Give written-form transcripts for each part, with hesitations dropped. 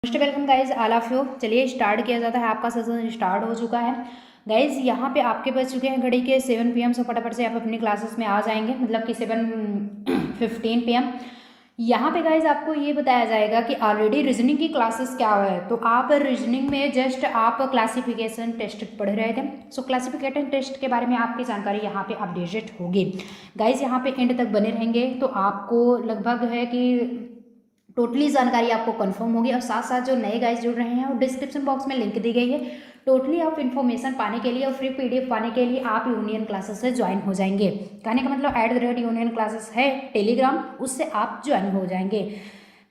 Most welcome guys all of you. चलिए start किया जाता है। आपका सेशन स्टार्ट हो चुका है गाइज। यहाँ पे आपके बज चुके हैं घड़ी के 7 PM। सो फटाफट से आप अपनी क्लासेस में आ जाएंगे, मतलब कि 7:15 PM। यहाँ पे गाइज आपको ये बताया जाएगा कि ऑलरेडी रीजनिंग की क्लासेस क्या है। तो आप रीजनिंग में जस्ट आप क्लासिफिकेशन टेस्ट पढ़ रहे थे। सो क्लासिफिकेशन टेस्ट के बारे में आपकी जानकारी यहाँ पे अपडेटेड होगी गाइज। यहाँ पे एंड तक बने रहेंगे तो आपको लगभग है कि टोटली जानकारी आपको कंफर्म होगी। और साथ साथ जो नए गाइस जुड़ रहे हैं वो डिस्क्रिप्शन बॉक्स में लिंक दी गई है। टोटली आप इन्फॉर्मेशन पाने के लिए और फ्री PDF पाने के लिए आप यूनियन क्लासेस से ज्वाइन हो जाएंगे। कहने का मतलब @यूनियन क्लासेस है टेलीग्राम, उससे आप ज्वाइन हो जाएंगे।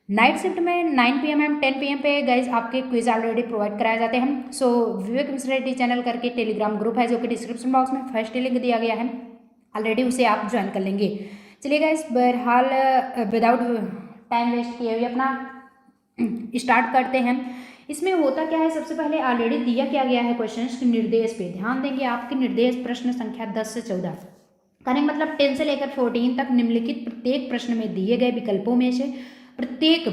नाइट शिफ्ट में 9 PM एंड 10 PM पे गाइज आपके क्विज ऑलरेडी प्रोवाइड कराए जाते हैं। सो विवेक मिश्रा रेड्डी चैनल करके टेलीग्राम ग्रुप है जो कि डिस्क्रिप्शन बॉक्स में फर्स्ट लिंक दिया गया है ऑलरेडी, उसे आप ज्वाइन कर लेंगे। चलिए गाइज बहरहाल विदाउट टाइम वेस्ट किए हुए अपना स्टार्ट करते हैं। इसमें होता क्या है, सबसे पहले ऑलरेडी दिया क्या गया है क्वेश्चंस के निर्देश पे ध्यान देंगे। आपके निर्देश प्रश्न संख्या 10 से 14 कहने का मतलब 10 से लेकर 14 तक निम्नलिखित प्रत्येक प्रश्न में दिए गए विकल्पों में से प्रत्येक,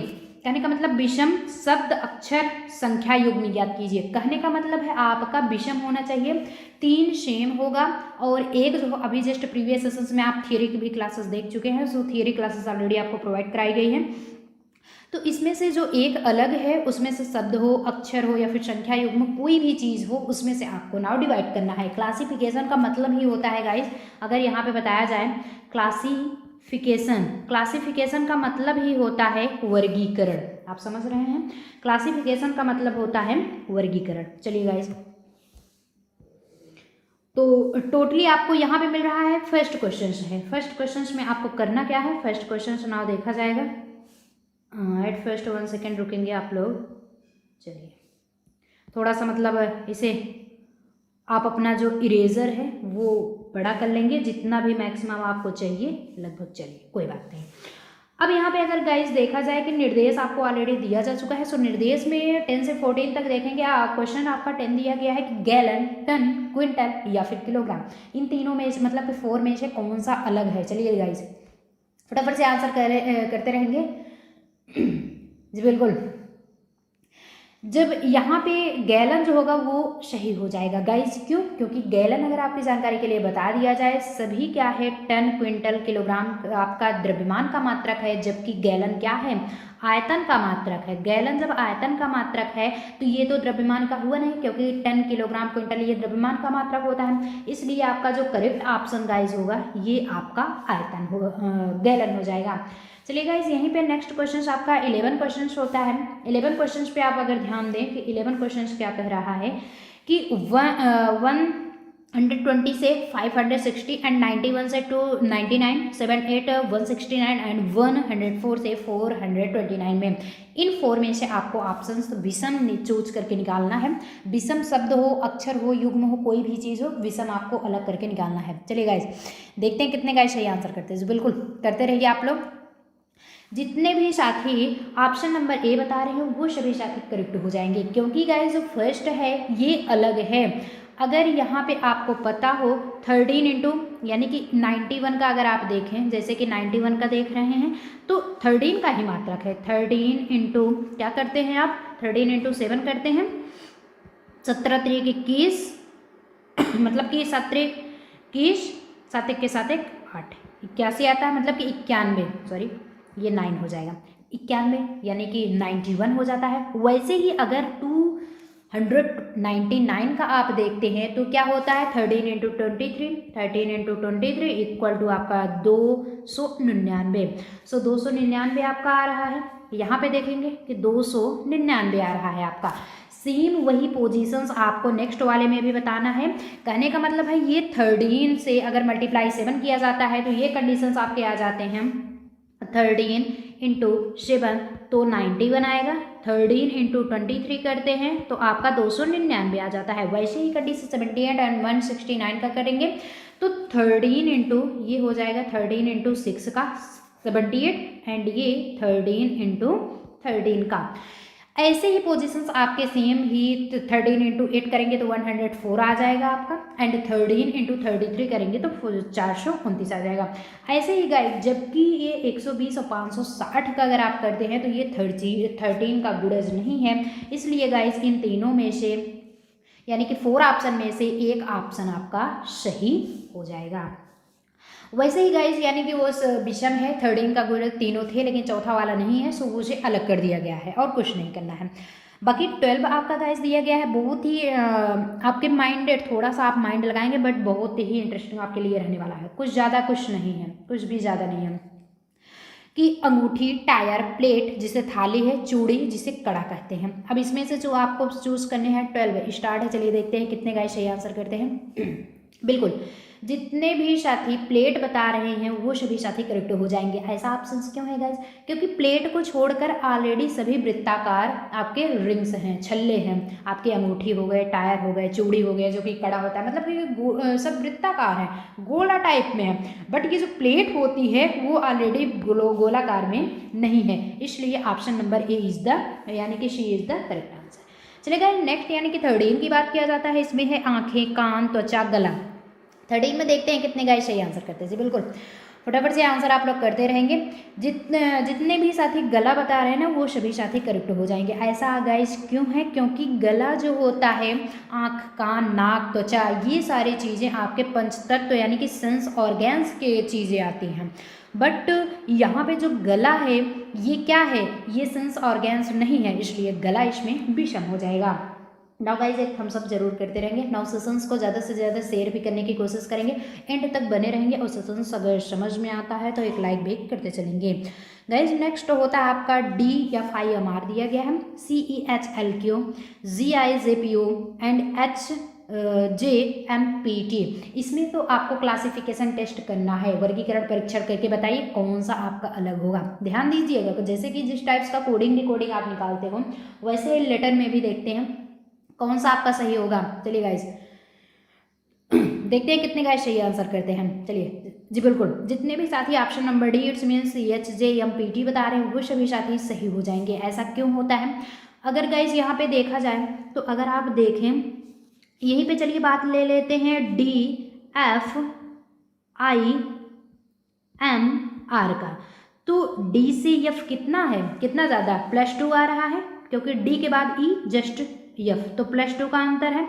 कहने का मतलब विषम शब्द अक्षर संख्या युग्म ज्ञात कीजिए। कहने का मतलब है आपका विषम होना चाहिए, 3 सेम होगा और एक जो अभी जस्ट प्रीवियस सेशंस में आप थियरी की भी क्लासेस देख चुके हैं। सो थियरी क्लासेस ऑलरेडी आपको प्रोवाइड कराई गई हैं। तो इसमें से जो एक अलग है उसमें से शब्द हो, अक्षर हो या फिर संख्या युग्म कोई भी चीज़ हो उसमें से आपको नाउ डिवाइड करना है। क्लासिफिकेशन का मतलब ही होता है गाइज, अगर यहाँ पे बताया जाए क्लासिफिकेशन का मतलब ही होता है वर्गीकरण। आप समझ रहे हैं, क्लासिफिकेशन का मतलब होता है वर्गीकरण। चलिए गाइज, तो टोटली आपको यहाँ पे मिल रहा है फर्स्ट क्वेश्चन है। फर्स्ट क्वेश्चन में आपको करना क्या है, फर्स्ट क्वेश्चन नाउ देखा जाएगा। एट फर्स्ट 1 सेकेंड रुकेंगे आप लोग। चलिए थोड़ा सा मतलब इसे आप अपना जो इरेजर है वो बड़ा कर लेंगे, जितना भी मैक्सिमम आपको चाहिए लगभग। चलिए कोई बात नहीं। अब यहाँ पे अगर गाइस देखा जाए कि निर्देश आपको ऑलरेडी दिया जा चुका है। सो निर्देश में 10 से 14 तक देखेंगे। क्वेश्चन आपका 10 दिया गया है कि गैलन, टन, क्विंटल या फिर किलोग्राम, इन तीनों में से मतलब कि 4 में से कौन सा अलग है। चलिए गाइस फटाफट से आंसर करते रहेंगे। जी बिल्कुल, जब यहाँ पे गैलन जो होगा वो सही हो जाएगा गाइज। क्यों? क्योंकि गैलन अगर आपकी जानकारी के लिए बता दिया जाए, सभी क्या है टन, क्विंटल, किलोग्राम आपका द्रव्यमान का मात्रक है, जबकि गैलन क्या है आयतन का मात्रक है। गैलन जब आयतन का मात्रक है तो ये तो द्रव्यमान का हुआ नहीं, क्योंकि टन, किलोग्राम, क्विंटल ये द्रव्यमान का मात्रक होता है। इसलिए आपका जो करेक्ट ऑप्शन गाइज होगा ये आपका आयतन हो गैलन हो जाएगा। चलिए गाइज यहीं पे नेक्स्ट क्वेश्चन आपका 11 क्वेश्चन होता है। 11 क्वेश्चन पे आप अगर ध्यान दें कि 11 क्वेश्चन क्या कह रहा है कि 120 से 560 एंड 91 से 299, 78, 169 एंड 104 से 429 में इन 4 में से आपको ऑप्शन विषम चूज करके निकालना है। विषम शब्द हो, अक्षर हो, युग्म हो, कोई भी चीज़ हो, विषम आपको अलग करके निकालना है। चलिए गाइज देखते हैं कितने गाइज सही आंसर करते हैं। बिल्कुल करते रहिए आप लोग। जितने भी साथी ऑप्शन नंबर ए बता रहे हैं वो सभी साथी करेक्ट हो जाएंगे, क्योंकि गाइस जो फर्स्ट है ये अलग है। अगर यहाँ पे आपको पता हो 13 इंटू यानी कि 91 का अगर आप देखें, जैसे कि 91 का देख रहे हैं तो 13 का ही मात्रक है। 13 इंटू क्या करते हैं आप, 13 इंटू 7 करते हैं, 17 3 21 मतलब कि 17 21 7 के साथ 1 8 81 आता है, मतलब कि 91 सॉरी ये 9 हो जाएगा, 91 यानी कि 91 हो जाता है। वैसे ही अगर 299 का आप देखते हैं तो क्या होता है 13 इंटू 23, 13 इंटू 23 इक्वल टू आपका 299। सो 299 आपका आ रहा है। यहाँ पे देखेंगे कि 299 आ रहा है आपका। सेम वही पोजीशंस आपको नेक्स्ट वाले में भी बताना है। कहने का मतलब है ये 13 से अगर मल्टीप्लाई 7 किया जाता है तो ये कंडीशंस आपके आ जाते हैं। 13 इंटू 7 तो 91 आएगा, 13 इंटू 23 करते हैं तो आपका 299 आ जाता है। वैसे ही कंडीशन 78 एंड 169 का करेंगे तो 13 इंटू ये हो जाएगा 13 इंटू 6 का 78 एंड ये 13 इंटू 13 का। ऐसे ही पोजीशंस आपके सेम ही 13 इंटू 8 करेंगे तो 104 आ जाएगा आपका, एंड 13 इंटू 33 करेंगे तो 429 आ जाएगा। ऐसे ही गाइस जबकि ये 120 और 560 का अगर आप करते हैं तो ये 13 का गुणज नहीं है, इसलिए गाइस इन तीनों में से यानी कि 4 ऑप्शन में से एक ऑप्शन आपका सही हो जाएगा। वैसे ही गाइस यानी कि वो विषम है, 13 का गुणज तीनों थे लेकिन चौथा वाला नहीं है, सो उसे अलग कर दिया गया है और कुछ नहीं करना है। बाकी 12 आपका गाइस दिया गया है, बहुत ही आपके माइंडेड, थोड़ा सा आप माइंड लगाएंगे बट बहुत ही इंटरेस्टिंग आपके लिए रहने वाला है। कुछ ज़्यादा कुछ नहीं है, कुछ भी ज़्यादा नहीं है कि अंगूठी, टायर, प्लेट जिसे थाली है, चूड़ी जिसे कड़ा कहते हैं। अब इसमें से जो आपको चूज करने हैं 12 स्टार्ट है। चलिए देखते हैं कितने गाइस सही आंसर करते हैं। बिल्कुल जितने भी साथी प्लेट बता रहे हैं वो सभी साथी करेक्ट हो जाएंगे। ऐसा ऑप्शन क्यों है गाइस? क्योंकि प्लेट को छोड़कर ऑलरेडी सभी वृत्ताकार आपके रिंग्स हैं, छल्ले हैं। आपके अंगूठी हो गए, टायर हो गए, चूड़ी हो गए जो कि कड़ा होता है, मतलब कि सब वृत्ताकार हैं, गोला टाइप में है। बट ये जो प्लेट होती है वो ऑलरेडी गोलाकार में नहीं है, इसलिए option number A is the यानी कि सी इज द करेक्ट आंसर। चलेगा नेक्स्ट यानी कि 13 की बात किया जाता है। इसमें है आंखें, कान, त्वचा, गला। 13 में देखते हैं कितने गाइस सही आंसर करते हैं जी। बिल्कुल फटाफट से आंसर आप लोग करते रहेंगे। जितने भी साथी गला बता रहे हैं ना वो सभी साथी करेक्ट हो जाएंगे। ऐसा गाइस क्यों है? क्योंकि गला जो होता है, आँख, कान, नाक, त्वचा, ये सारी चीज़ें आपके पंचतत्व यानी कि सेंस ऑर्गेन्स के चीज़ें आती हैं। बट यहाँ पे जो गला है ये क्या है? ये सेंस ऑर्गेन्स नहीं है, इसलिए गला इसमें विषम हो जाएगा। नाउ गाइज एक थम्स अप जरूर करते रहेंगे। नाउ सेशंस को ज़्यादा से ज़्यादा शेयर भी करने की कोशिश करेंगे, एंड तक बने रहेंगे और सेशंस अगर समझ में आता है तो एक लाइक भी करते चलेंगे। गाइज नेक्स्ट होता है आपका DFIMR दिया गया है, CEHLQ, GIJPO एंड HJMPT। इसमें तो आपको क्लासिफिकेशन टेस्ट करना है, वर्गीकरण परीक्षण करके बताइए कौन सा आपका अलग होगा। ध्यान दीजिएगा, जैसे कि जिस टाइप्स का कोडिंग डिकोडिंग आप निकालते हो वैसे लेटर में भी देखते हैं कौन सा आपका सही होगा। चलिए गाइस देखते हैं कितने गाइस सही आंसर करते हैं। चलिए जी बिल्कुल जितने भी साथी option number D it's means HJMPT बता रहे हैं वो सभी साथी सही हो जाएंगे। ऐसा क्यों होता है? अगर गाइस यहाँ पे देखा जाए तो अगर आप देखें यहीं पे, चलिए बात ले लेते हैं DFIMR का, तो D से F कितना है, कितना ज़्यादा, +2 आ रहा है क्योंकि D के बाद E जस्ट F, तो +2 का अंतर है।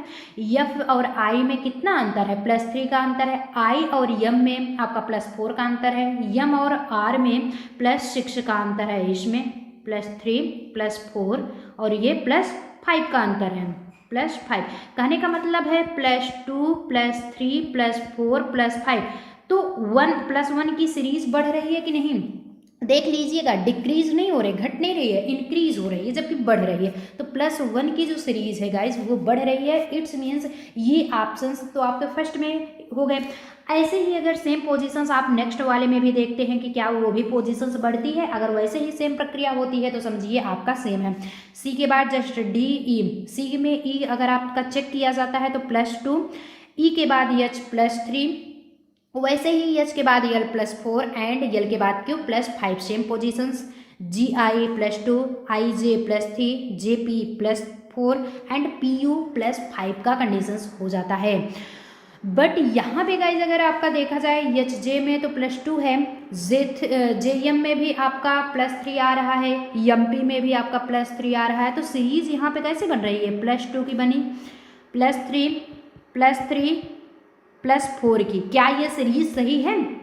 F और I में कितना अंतर है? +3 का अंतर है। I और M में आपका +4 का अंतर है। M और R में +6 का अंतर है। इसमें +3 +4 और ये +5 का अंतर है, +5। कहने का मतलब है +2 +3 +4 +5, तो 1+1 की सीरीज बढ़ रही है कि नहीं? देख लीजिएगा, डिक्रीज नहीं हो रही, घट नहीं रही है, इंक्रीज हो रही है, जबकि बढ़ रही है। तो +1 की जो सीरीज है गाइज वो बढ़ रही है। इट्स मीन्स ये ऑप्शंस तो आपके फर्स्ट में हो गए। ऐसे ही अगर सेम पोजीशंस आप नेक्स्ट वाले में भी देखते हैं कि क्या वो भी पोजीशंस बढ़ती है, अगर वैसे ही सेम प्रक्रिया होती है तो समझिए आपका सेम है। C के बाद जस्ट DE, C में E अगर आपका चेक किया जाता है तो +2, E के बाद H +3, वैसे ही H के बाद L +4 एंड L के बाद Q +5 same positions. GI +2, IJ +3, JP +4 and PU +5 का कंडीशंस हो जाता है। बट यहाँ पे गाइज अगर आपका देखा जाए HJ में तो +2 है, JM में भी आपका +3 आ रहा है, MP में भी आपका +3 आ रहा है। तो सीरीज यहाँ पे कैसे बन रही है? +2 की बनी, +3 +3 +4 की। क्या ये सीरीज सही है?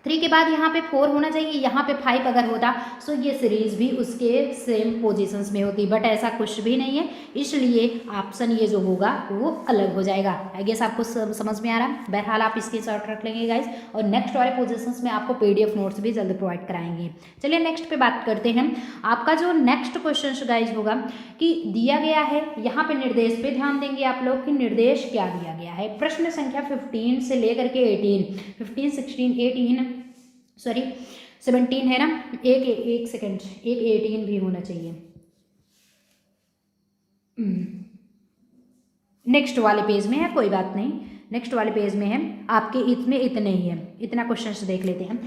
3 के बाद यहाँ पे 4 होना चाहिए, यहाँ पे 5 अगर होता सो ये सीरीज भी उसके सेम पोजीशंस में होती, बट ऐसा कुछ भी नहीं है, इसलिए ऑप्शन ये जो होगा वो अलग हो जाएगा। आई गेस आपको समझ में आ रहा है। बहरहाल आप इसकी शॉर्ट रख लेंगे गाइज, और नेक्स्ट वाले पोजीशंस में आपको PDF नोट्स भी जल्द प्रोवाइड कराएंगे। चलिए नेक्स्ट पे बात करते हैं। आपका जो नेक्स्ट क्वेश्चन गाइज होगा कि दिया गया है, यहाँ पे निर्देश पे ध्यान देंगे आप लोग कि निर्देश क्या दिया गया है। प्रश्न संख्या 15 से लेकर के 15, 16, 18 सॉरी 17 है ना, एक सेकेंड, एक 18 भी होना चाहिए। नेक्स्ट वाले पेज में है, कोई बात नहीं, नेक्स्ट वाले पेज में है आपके, इसमें इतने ही है। इतना क्वेश्चन देख लेते हैं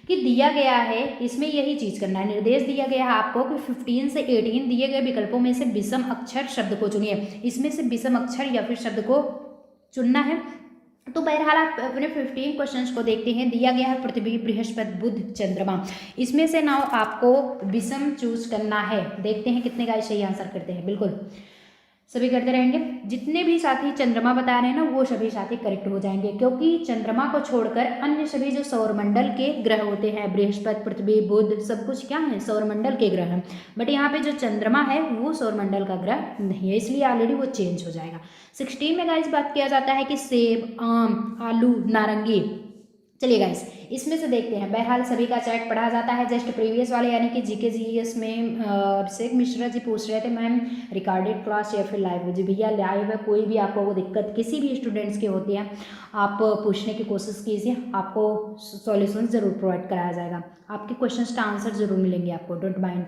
कि दिया गया है, इसमें यही चीज़ करना है। निर्देश दिया गया है आपको कि 15 से 18 दिए गए विकल्पों में से विषम अक्षर शब्द को चुनिए। इसमें से विषम अक्षर या फिर शब्द को चुनना है। तो बहरहाल आप अपने 15 क्वेश्चंस को देखते हैं। दिया गया है पृथ्वी, बृहस्पति, बुध, चंद्रमा। इसमें से नाउ आपको विषम चूज करना है। देखते हैं कितने गाइस सही आंसर करते हैं। बिल्कुल सभी करते रहेंगे। जितने भी साथी चंद्रमा बता रहे हैं ना, वो सभी साथी करेक्ट हो जाएंगे, क्योंकि चंद्रमा को छोड़कर अन्य सभी जो सौरमंडल के ग्रह होते हैं, बृहस्पति, पृथ्वी, बुध, सब कुछ क्या है, सौरमंडल के ग्रह हैं। बट यहाँ पे जो चंद्रमा है वो सौरमंडल का ग्रह नहीं है, इसलिए ऑलरेडी वो चेंज हो जाएगा। 16 में गाइस बात किया जाता है कि सेब, आम, आलू, नारंगी। चलिए गाइस इसमें से देखते हैं। बहरहाल सभी का चैट पढ़ा जाता है। जस्ट प्रीवियस वाले यानी कि जीके जीएस में अभिषेक मिश्रा जी पूछ रहे थे मैम रिकॉर्डेड क्लास या फिर लाइव। जी भैया लाइव है, कोई भी आपको वो दिक्कत किसी भी स्टूडेंट्स की होती है आप पूछने की कोशिश कीजिए, आपको सॉल्यूशन ज़रूर प्रोवाइड कराया जाएगा। आपके क्वेश्चन का आंसर जरूर मिलेंगे आपको, डोंट माइंड।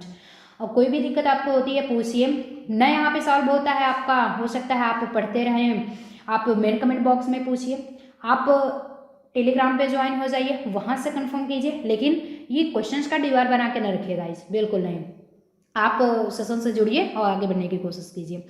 और कोई भी दिक्कत आपको होती है पूछिए, न यहाँ पे सॉल्व होता है आपका, हो सकता है आप पढ़ते रहें, आप मेरे कमेंट बॉक्स में पूछिए, आप टेलीग्राम पे ज्वाइन हो जाइए, वहाँ से कंफर्म कीजिए। लेकिन ये क्वेश्चंस का दीवार बना के न रखिएगा इस, बिल्कुल नहीं। आप सेशन से जुड़िए और आगे बढ़ने की कोशिश कीजिए।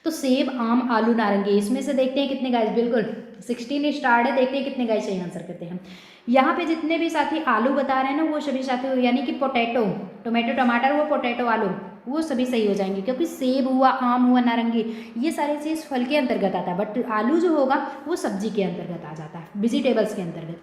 तो सेब, आम, आलू, नारंगी, इसमें से देखते हैं कितने गाइस। बिल्कुल 16 स्टार्ट है, देखते हैं कितने गाइस सही आंसर करते हैं। यहाँ पे जितने भी साथी आलू बता रहे हैं ना, वो सभी साथी यानी कि पोटैटो, टोमेटो, टमाटर, वो पोटैटो, आलू, वो सभी सही हो जाएंगे, क्योंकि सेब हुआ, आम हुआ, नारंगी, ये सारी चीज़ फल के अंतर्गत आता है। बट आलू जो होगा वो सब्जी के अंतर्गत आ जाता है, वेजिटेबल्स के अंतर्गत।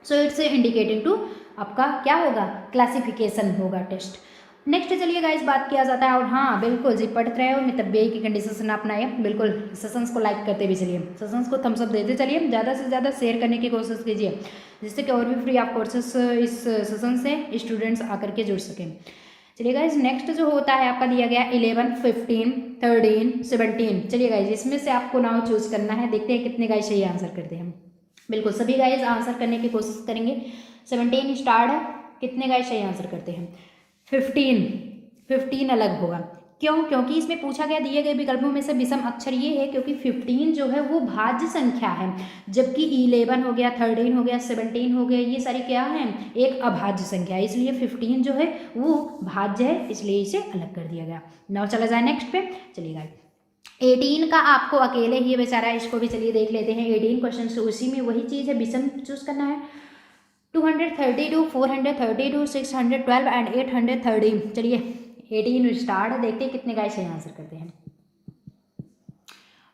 सो इट्स इंडिकेटिंग टू आपका क्या होगा, क्लासिफिकेशन होगा टेस्ट। नेक्स्ट चलिए गाइस बात किया जाता है। और हाँ बिल्कुल जी पढ़ रहे हो मितव्ययी की कंडीशन अपनाइए। बिल्कुल सेशंस को लाइक करते भी चलिए, सेशंस को थम्स अप देते चलिए, ज़्यादा से ज़्यादा शेयर करने की कोशिश कीजिए, जिससे कि और भी फ्री ऑफ कोर्सेस इस सेशन से स्टूडेंट्स आकर के जुड़ सकें। चलिए गाइज नेक्स्ट जो होता है आपका दिया गया 11, 15, 13, 17। चलिए गाइज इसमें से आपको नाउ चूज करना है। देखते हैं कितने गाइज सही आंसर करते हैं। बिल्कुल सभी गाइज आंसर करने की कोशिश करेंगे। 17 स्टार्ट है, कितने गाइज सही आंसर करते हैं। 15 अलग होगा, क्यों? क्योंकि इसमें पूछा गया दिए गए विकल्पों में से विषम अक्षर ये है, क्योंकि 15 जो है वो भाज्य संख्या है, जबकि 11 हो गया, 13 हो गया, 17 हो गया, ये सारी क्या है, एक अभाज्य संख्या है। इसलिए 15 जो है वो भाज्य है, इसलिए इसे अलग कर दिया गया। नाउ चला जाए नेक्स्ट पे। चलिएगा 18 का आपको अकेले ही बेचारा, इसको भी चलिए देख लेते हैं। 18 क्वेश्चन से उसी में वही चीज़ है, विषम चूज करना है। 232, 432, 612 एंड 813। चलिए 18 स्टार्ट है, देखते हैं कितने गाइस सही आंसर करते हैं।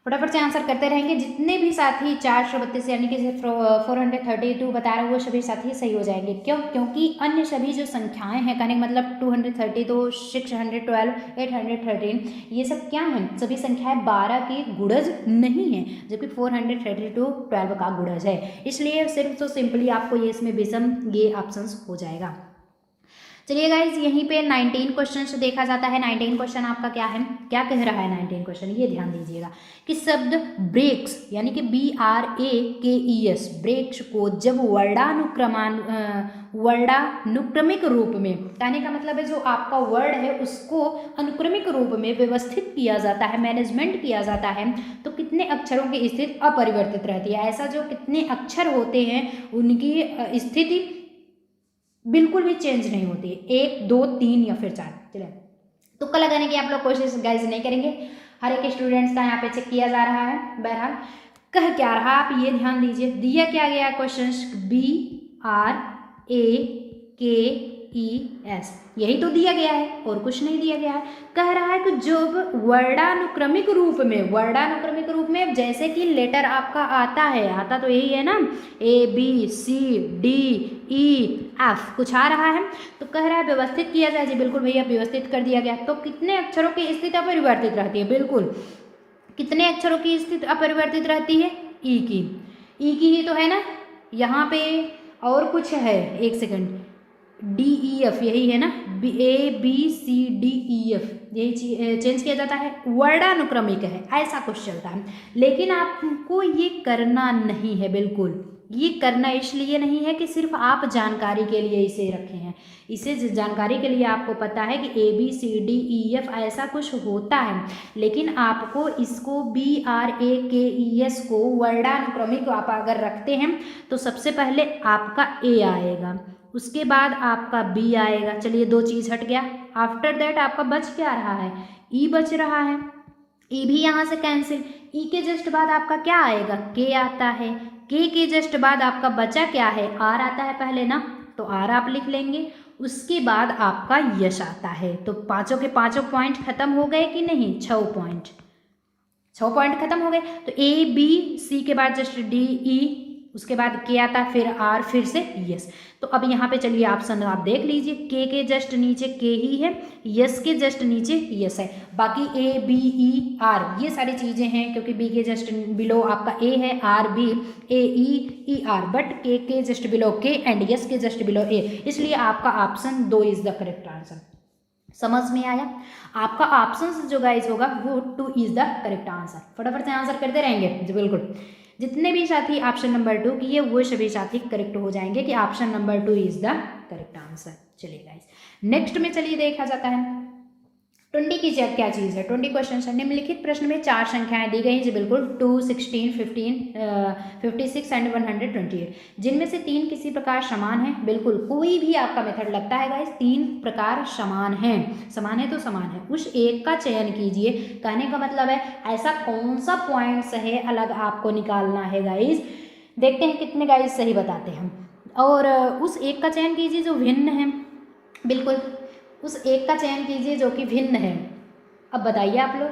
फटाफट से आंसर करते रहेंगे। जितने भी साथी 432 यानी कि 432 बता रहे हैं वो सभी साथी सही हो जाएंगे। क्यों? क्योंकि अन्य सभी जो संख्याएं हैं, कहने का मतलब 232, 612, 813, ये सब क्या हैं, सभी संख्याएं 12 के गुणज नहीं है, जबकि 432 12 का गुणज है। इसलिए सिर्फ तो सिंपली आपको ये इसमें विषम ये ऑप्शन हो जाएगा। चलिए गाइज यहीं पे 19 क्वेश्चन से देखा जाता है। 19 क्वेश्चन आपका क्या है, क्या कह रहा है 19 क्वेश्चन, ये ध्यान दीजिएगा कि शब्द ब्रेक्स यानी कि BRAKES ब्रेक्स को जब वर्णानुक्रमिक रूप में, कहने का मतलब है जो आपका वर्ड है उसको अनुक्रमिक रूप में व्यवस्थित किया जाता है, मैनेजमेंट किया जाता है, तो कितने अक्षरों की स्थिति अपरिवर्तित रहती है। ऐसा जो कितने अक्षर होते हैं उनकी स्थिति बिल्कुल भी चेंज नहीं होती, 1, 2, 3 या फिर 4। चलिए तुक्का लगाने की आप लोग कोशिश गाइज नहीं करेंगे, हर एक स्टूडेंट्स का यहाँ पे चेक किया जा रहा है। बहरहाल कह क्या रहा आप ये ध्यान दीजिए, दिया क्या गया क्वेश्चन BRAKES, यही तो दिया गया है और कुछ नहीं दिया गया है। कह रहा है कि जब वर्णानुक्रमिक रूप में जैसे कि लेटर आपका आता तो यही है ना, ABCDEF कुछ आ रहा है, तो कह रहा है व्यवस्थित किया जाए। जी बिल्कुल भैया व्यवस्थित कर दिया गया। तो कितने अक्षरों की स्थिति अपरिवर्तित रहती है, बिल्कुल कितने अक्षरों की स्थिति अपरिवर्तित रहती है, ई की ही तो है ना, यहाँ पे और कुछ है, एक सेकंड, DEF यही है ना, ABCDEF यही चेंज किया जाता है, वर्णानुक्रमिक है, ऐसा कुछ चलता है। लेकिन आपको ये करना नहीं है, बिल्कुल ये करना इसलिए नहीं है कि सिर्फ आप जानकारी के लिए इसे रखे हैं, इसे जानकारी के लिए आपको पता है कि ABCDEF ऐसा कुछ होता है, लेकिन आपको इसको BRAKES को वर्णानुक्रमिक आप अगर रखते हैं तो सबसे पहले आपका A आएगा, उसके बाद आपका बी आएगा। चलिए 2 चीज़ हट गया। आफ्टर दैट आपका बच क्या रहा है, ई बच रहा है। ई भी यहाँ से कैंसिल। ई के जस्ट बाद आपका क्या आएगा, के आता है। के जस्ट बाद आपका बचा क्या है, आर आता है पहले ना, तो आर आप लिख लेंगे। उसके बाद आपका यश आता है। तो पांचों के पांचों पॉइंट खत्म हो गए कि नहीं, 6 पॉइंट खत्म हो गए। तो ए बी सी के बाद जस्ट डी ई, उसके बाद के आता है, फिर आर, फिर से यस। तो अब यहाँ पे चलिए ऑप्शन आप देख लीजिए, के जस्ट नीचे के ही है, यस के जस्ट नीचे यस है, बाकी ए बी ई आर ये सारी चीज़ें हैं, क्योंकि बी के जस्ट बिलो आपका ए है, R B, A E R, but K just below K and yes K just below A, इसलिए आपका option 2 is the correct answer. समझ में आया? आपका ऑप्शन जो गाइज होगा वो 2 इज द करेक्ट आंसर। फटाफट से आंसर करते रहेंगे जी, बिल्कुल। जितने भी साथी ऑप्शन नंबर 2 किए वो सभी साथी करेक्ट हो जाएंगे कि option number 2 is the correct answer. चलिए गाइस, नेक्स्ट में चलिए देखा जाता है 20 की क्या चीज़ है। 20 क्वेश्चन है। निम्नलिखित प्रश्न में 4 संख्याएं दी गई हैं जी, बिल्कुल 2, 16, 15, 56 एंड 128, जिनमें से 3 किसी प्रकार समान है। बिल्कुल कोई भी आपका मेथड लगता है गाइस, 3 प्रकार समान है, समान है तो समान है, उस एक का चयन कीजिए। कहने का मतलब है ऐसा कौन सा पॉइंट्स है अलग आपको निकालना है गाइस। देखते हैं कितने गाइस सही बताते हैं। और उस एक का चयन कीजिए जो भिन्न है, बिल्कुल उस एक का चयन कीजिए जो कि भिन्न है। अब बताइए आप लोग,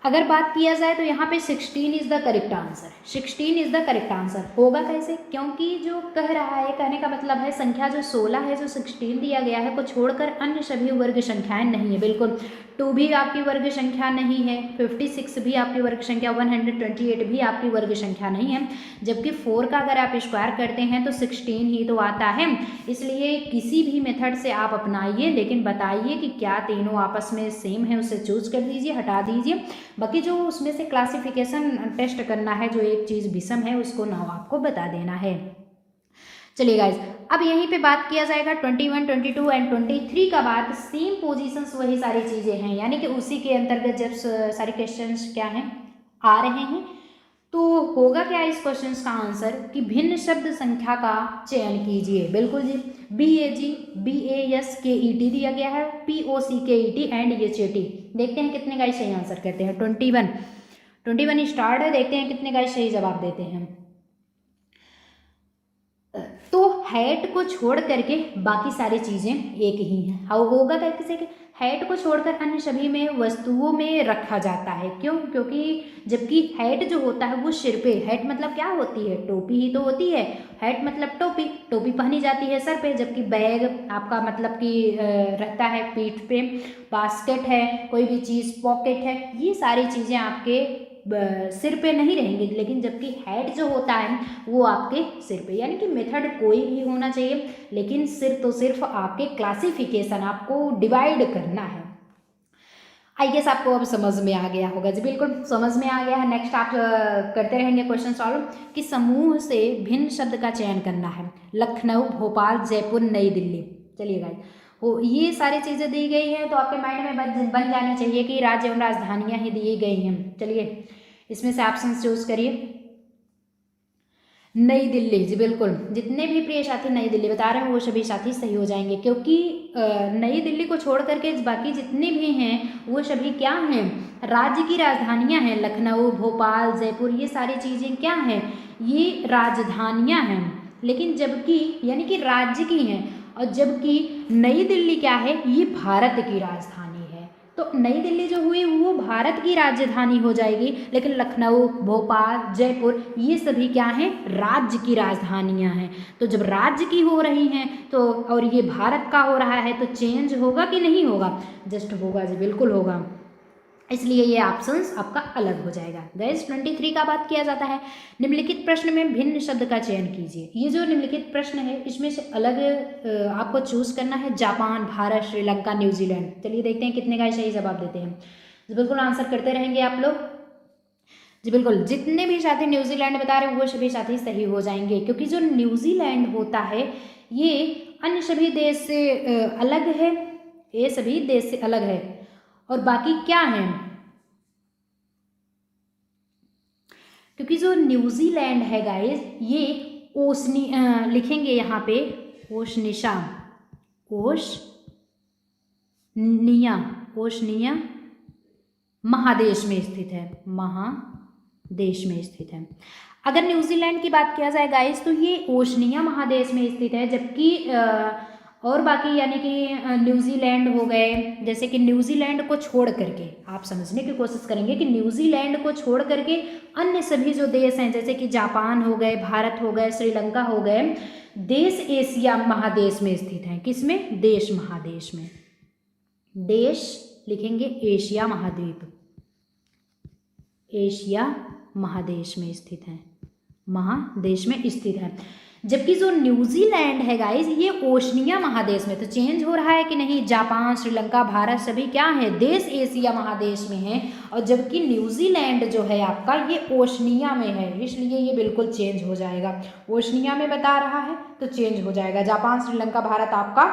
अगर बात किया जाए तो यहाँ पे 16 is the correct answer. 16 is the correct answer होगा कैसे, क्योंकि जो कह रहा है, कहने का मतलब है संख्या जो 16 है, जो 16 दिया गया है को छोड़कर अन्य सभी वर्ग संख्याएं नहीं है। बिल्कुल 2 भी आपकी वर्ग संख्या नहीं है, 56 भी आपकी वर्ग संख्या, 128 भी आपकी वर्ग संख्या नहीं है, जबकि 4 का अगर आप स्क्वायर करते हैं तो 16 ही तो आता है। इसलिए किसी भी मेथड से आप अपनाइए, लेकिन बताइए कि क्या तीनों आपस में सेम है, उसे चूज कर दीजिए, हटा दीजिए। बाकी जो उसमें से क्लासिफिकेशन टेस्ट करना है, जो एक चीज़ विषम है उसको नाम आपको बता देना है। चलिए गाइज, अब यहीं पे बात किया जाएगा 21, 22 एंड 23 का बाद सेम पोजीशंस वही सारी चीज़ें हैं, यानी कि उसी के अंतर्गत जब सारे क्वेश्चंस क्या हैं आ रहे हैं, तो होगा क्या इस क्वेश्चन का आंसर कि भिन्न शब्द संख्या का चयन कीजिए। बिल्कुल जी, BAGBASKET दिया गया है, POCKET एंड HAT। देखते हैं कितने गाइस सही आंसर करते हैं। 21 स्टार्ट है, देखते हैं कितने गाइस सही जवाब देते हैं। तो हैट को छोड़ करके बाकी सारी चीजें एक ही हैं। हाउ होगा कैसे कि हैट को छोड़कर अन्य सभी में वस्तुओं में रखा जाता है। क्यों? क्योंकि जबकि हैट जो होता है वो सिर पे, हैट मतलब क्या होती है, टोपी ही तो होती है। हैट मतलब टोपी, टोपी पहनी जाती है सर पे, जबकि बैग आपका मतलब कि रहता है पीठ पे, बास्केट है, कोई भी चीज़ पॉकेट है, ये सारी चीज़ें आपके सिर पे नहीं रहेंगे, लेकिन जबकि हेड जो होता है वो आपके सिर पे। यानी कि मेथड कोई भी होना चाहिए, लेकिन सिर्फ तो सिर्फ आपके क्लासिफिकेशन आपको डिवाइड करना है। आई गेस आपको अब समझ में आ गया होगा जी, बिल्कुल समझ में आ गया है। नेक्स्ट आप करते रहेंगे क्वेश्चन सॉल्व कि समूह से भिन्न शब्द का चयन करना है। लखनऊ, भोपाल, जयपुर, नई दिल्ली। चलिए गाइस, वो ये सारी चीज़ें दी गई हैं तो आपके माइंड में बन जानी चाहिए कि राज्य एवं राजधानियाँ ही दी गई हैं। चलिए इसमें से ऑप्शन चूज करिए। नई दिल्ली जी, बिल्कुल जितने भी प्रिय साथी नई दिल्ली बता रहे हैं वो सभी साथी सही हो जाएंगे, क्योंकि नई दिल्ली को छोड़ करके बाकी जितने भी हैं वो सभी क्या हैं, राज्य की राजधानियां हैं। लखनऊ, भोपाल, जयपुर, ये सारी चीज़ें क्या हैं, ये राजधानियां हैं, लेकिन जबकि यानी कि राज्य की हैं, और जबकि नई दिल्ली क्या है, ये भारत की राजधानी है। तो नई दिल्ली जो हुई वो भारत की राजधानी हो जाएगी, लेकिन लखनऊ, भोपाल, जयपुर ये सभी क्या हैं, राज्य की राजधानियां हैं। तो जब राज्य की हो रही हैं तो और ये भारत का हो रहा है तो चेंज होगा कि नहीं होगा, जस्ट होगा जी, बिल्कुल होगा। इसलिए ये ऑप्शंस आपका अलग हो जाएगा। गाइस 23 का बात किया जाता है, निम्नलिखित प्रश्न में भिन्न शब्द का चयन कीजिए। ये जो निम्नलिखित प्रश्न है इसमें से अलग आपको चूज करना है, जापान, भारत, श्रीलंका, न्यूजीलैंड। चलिए देखते हैं कितने का सही जवाब देते हैं। तो बिल्कुल आंसर करते रहेंगे आप लोग जी, बिल्कुल जितने भी साथी न्यूजीलैंड बता रहे हैं वो सभी साथी सही हो जाएंगे, क्योंकि जो न्यूजीलैंड होता है ये अन्य सभी देश से अलग है, ये सभी देश से अलग है। और बाकी क्या है, क्योंकि जो न्यूजीलैंड है गाइस ये लिखेंगे यहाँ पे ओशनिया महादेश में स्थित है, महादेश में स्थित है। अगर न्यूजीलैंड की बात किया जाए गाइस तो ये ओशनिया महादेश में स्थित है, जबकि और बाकी यानी कि न्यूजीलैंड हो गए, जैसे कि न्यूजीलैंड को छोड़ करके आप समझने की कोशिश करेंगे कि न्यूजीलैंड को छोड़ करके अन्य सभी जो देश हैं जैसे कि जापान हो गए, भारत हो गए, श्रीलंका हो गए, देश एशिया महादेश में स्थित हैं। किसमें? देश महादेश में। देश लिखेंगे एशिया महाद्वीप, एशिया महादेश में स्थित है, महादेश में स्थित है। जबकि जो न्यूजीलैंड है गाइस ये ओशनिया महादेश में, तो चेंज हो रहा है कि नहीं, जापान, श्रीलंका, भारत सभी क्या है? देश एशिया महादेश में है, और जबकि न्यूजीलैंड जो है आपका ये ओशनिया में है, इसलिए ये बिल्कुल चेंज हो जाएगा। ओशनिया में बता रहा है तो चेंज हो जाएगा। जापान, श्रीलंका, भारत आपका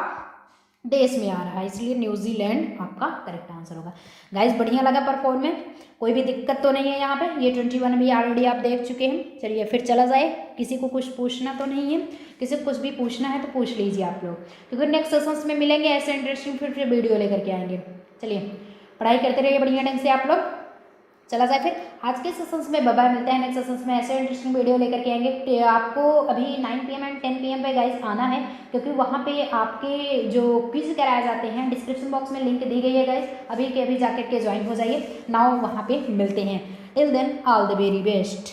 देश में आ रहा है, इसलिए न्यूजीलैंड आपका करेक्ट आंसर होगा। गाइस बढ़िया लगा परफॉर्मेंस, कोई भी दिक्कत तो नहीं है यहाँ पे। ये 21 भी ऑलरेडी आप देख चुके हैं। चलिए फिर चला जाए, किसी को कुछ पूछना तो नहीं है? किसी को कुछ भी पूछना है तो पूछ लीजिए आप लोग, क्योंकि नेक्स्ट सेशंस में मिलेंगे ऐसे इंटरेस्टिंग फिर वीडियो लेकर के आएंगे। चलिए पढ़ाई करते रहिए बढ़िया ढंग से आप लोग। चला जाए फिर आज के सेशंस में। बाय बाय, मिलते हैं नेक्स्ट सेशंस में ऐसे इंटरेस्टिंग वीडियो लेकर के आएंगे। आपको अभी 9 PM एंड 10 PM पे गाइस आना है, क्योंकि वहाँ पे आपके जो क्विज कराए जाते हैं डिस्क्रिप्शन बॉक्स में लिंक दी गई है गाइस, अभी के अभी जाकर के ज्वाइन हो जाइए। नाउ वहाँ पे मिलते हैं। Till then all the very best.